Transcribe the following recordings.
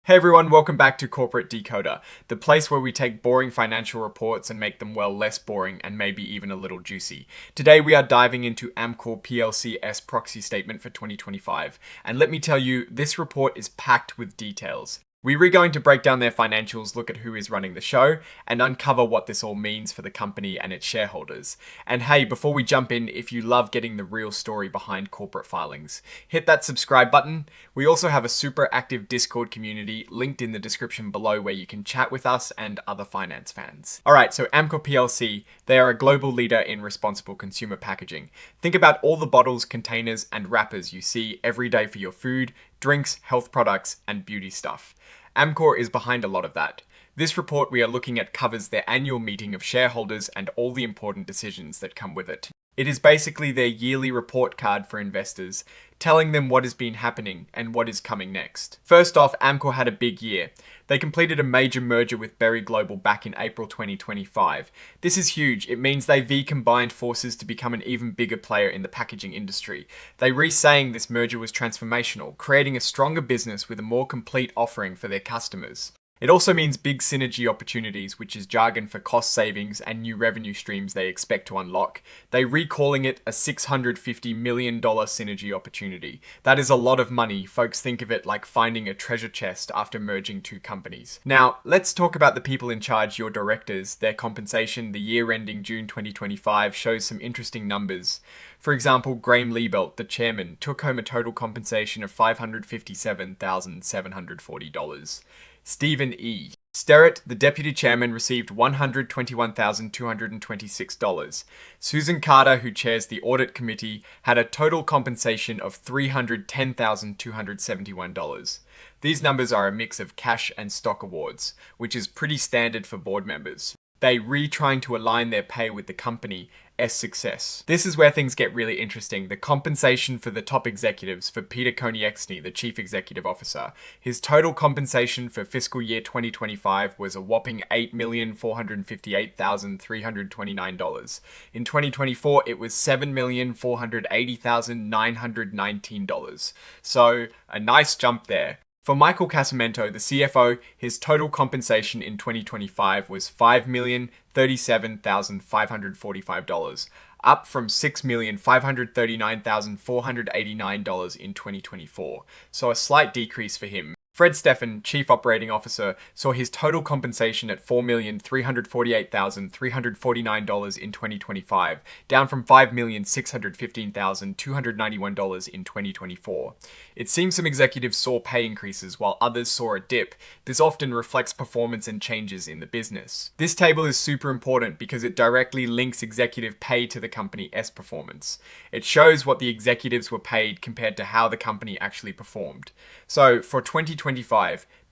Hey everyone, welcome back to Corporate Decoder, the place where we take boring financial reports and make them, well, less boring and maybe even a little juicy. Today we are diving into Amcor PLC's proxy statement for 2025, and let me tell you, this report is packed with details. We're going to break down their financials, look at who is running the show, and uncover what this all means for the company and its shareholders. And hey, before we jump in, if you love getting the real story behind corporate filings, hit that subscribe button. We also have a super active Discord community linked in the description below where you can chat with us and other finance fans. Alright, so Amcor PLC, they are a global leader in responsible consumer packaging. Think about all the bottles, containers, and wrappers you see every day for your food, drinks, health products, and beauty stuff. Amcor is behind a lot of that. This report we are looking at covers their annual meeting of shareholders and all the important decisions that come with it. It is basically their yearly report card for investors, telling them what has been happening and what is coming next. First off, Amcor had a big year. They completed a major merger with Berry Global back in April 2025. This is huge. It means they combined forces to become an even bigger player in the packaging industry. They saying this merger was transformational, creating a stronger business with a more complete offering for their customers. It also means big synergy opportunities, which is jargon for cost savings and new revenue streams they expect to unlock. They calling it a $650 million synergy opportunity. That is a lot of money. Folks think of it like finding a treasure chest after merging two companies. Now, let's talk about the people in charge, your directors. Their compensation, the year ending June 2025, shows some interesting numbers. For example, Graham Liebelt, the chairman, took home a total compensation of $557,740. Stephen E. Sterrett, the deputy chairman, received $121,226. Susan Carter, who chairs the audit committee, had a total compensation of $310,271. These numbers are a mix of cash and stock awards, which is pretty standard for board members. They trying to align their pay with the company's success. This is where things get really interesting. The compensation for the top executives, for Peter Konieczny, the chief executive officer, his total compensation for fiscal year 2025 was a whopping $8,458,329. In 2024, it was $7,480,919. So a nice jump there. For Michael Casamento, the CFO, his total compensation in 2025 was $5,037,545, up from $6,539,489 in 2024, so a slight decrease for him. Fred Stephan, Chief Operating Officer, saw his total compensation at $4,348,349 in 2025, down from $5,615,291 in 2024. It seems some executives saw pay increases while others saw a dip. This often reflects performance and changes in the business. This table is super important because it directly links executive pay to the company's performance. It shows what the executives were paid compared to how the company actually performed. So for 2025,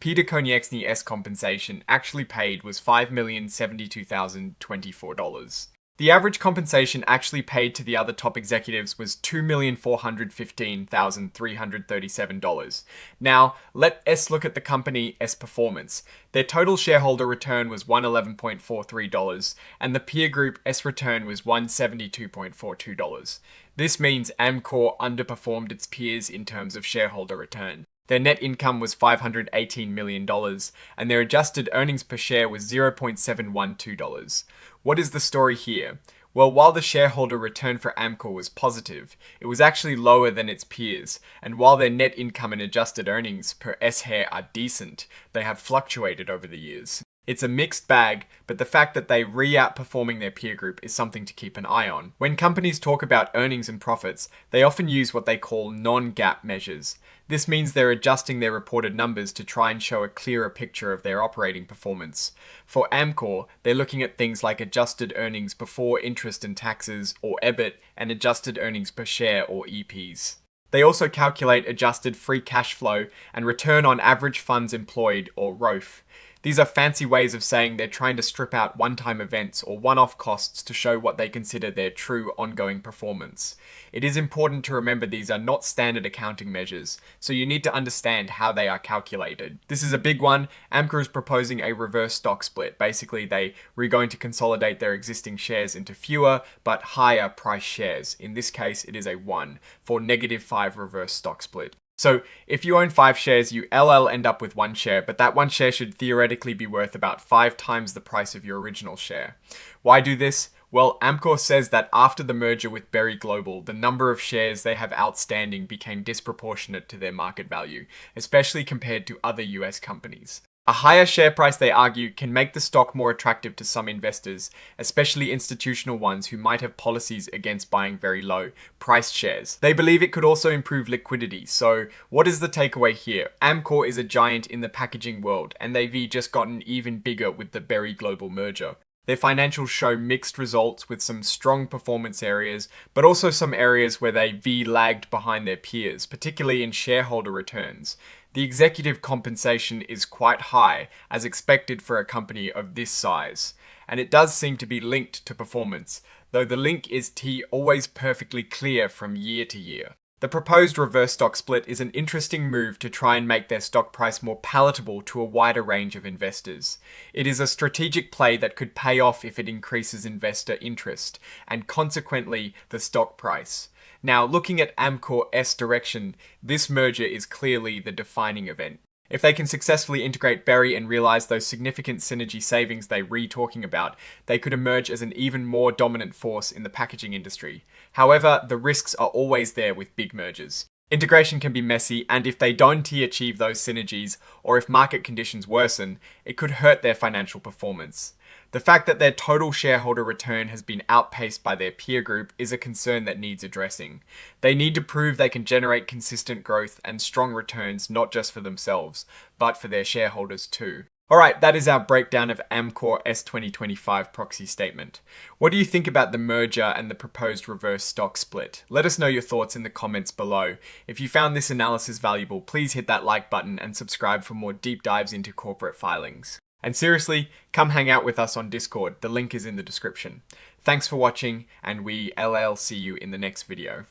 Peter Konieczny's compensation actually paid was $5,072,024. The average compensation actually paid to the other top executives was $2,415,337. Now, let's look at the company's performance. Their total shareholder return was $111.43, and the peer group's return was $172.42. This means Amcor underperformed its peers in terms of shareholder return. Their net income was $518 million, and their adjusted earnings per share was $0.712. What is the story here? Well, while the shareholder return for Amcor was positive, it was actually lower than its peers, and while their net income and adjusted earnings per share are decent, they have fluctuated over the years. It's a mixed bag, but the fact that they outperforming their peer group is something to keep an eye on. When companies talk about earnings and profits, they often use what they call non-GAAP measures. This means they're adjusting their reported numbers to try and show a clearer picture of their operating performance. For Amcor, they're looking at things like adjusted earnings before interest and taxes, or EBIT, and adjusted earnings per share, or EPS. They also calculate adjusted free cash flow and return on average funds employed, or ROFE. These are fancy ways of saying they're trying to strip out one-time events or one-off costs to show what they consider their true ongoing performance. It is important to remember these are not standard accounting measures, so you need to understand how they are calculated. This is a big one. Amcor is proposing a reverse stock split. Basically, they are going to consolidate their existing shares into fewer but higher price shares. In this case, it is a 1 for -5 reverse stock split. So if you own 5 shares, you LL end up with 1 share, but that 1 share should theoretically be worth about 5 times the price of your original share. Why do this? Well, Amcor says that after the merger with Berry Global, the number of shares they have outstanding became disproportionate to their market value, especially compared to other US companies. A higher share price, they argue, can make the stock more attractive to some investors, especially institutional ones who might have policies against buying very low priced shares. They believe it could also improve liquidity. So what is the takeaway here? Amcor is a giant in the packaging world, and they've just gotten even bigger with the Berry Global merger. Their financials show mixed results with some strong performance areas, but also some areas where they lagged behind their peers, particularly in shareholder returns. The executive compensation is quite high, as expected for a company of this size, and it does seem to be linked to performance, though the link is always perfectly clear from year to year. The proposed reverse stock split is an interesting move to try and make their stock price more palatable to a wider range of investors. It is a strategic play that could pay off if it increases investor interest, and consequently the stock price. Now, looking at Amcor's direction, this merger is clearly the defining event. If they can successfully integrate Berry and realize those significant synergy savings they're talking about, they could emerge as an even more dominant force in the packaging industry. However, the risks are always there with big mergers. Integration can be messy, and if they don't achieve those synergies, or if market conditions worsen, it could hurt their financial performance. The fact that their total shareholder return has been outpaced by their peer group is a concern that needs addressing. They need to prove they can generate consistent growth and strong returns not just for themselves, but for their shareholders too. Alright, that is our breakdown of Amcor's 2025 proxy statement. What do you think about the merger and the proposed reverse stock split? Let us know your thoughts in the comments below. If you found this analysis valuable, please hit that like button and subscribe for more deep dives into corporate filings. And seriously, come hang out with us on Discord. The link is in the description. Thanks for watching, and we see you in the next video.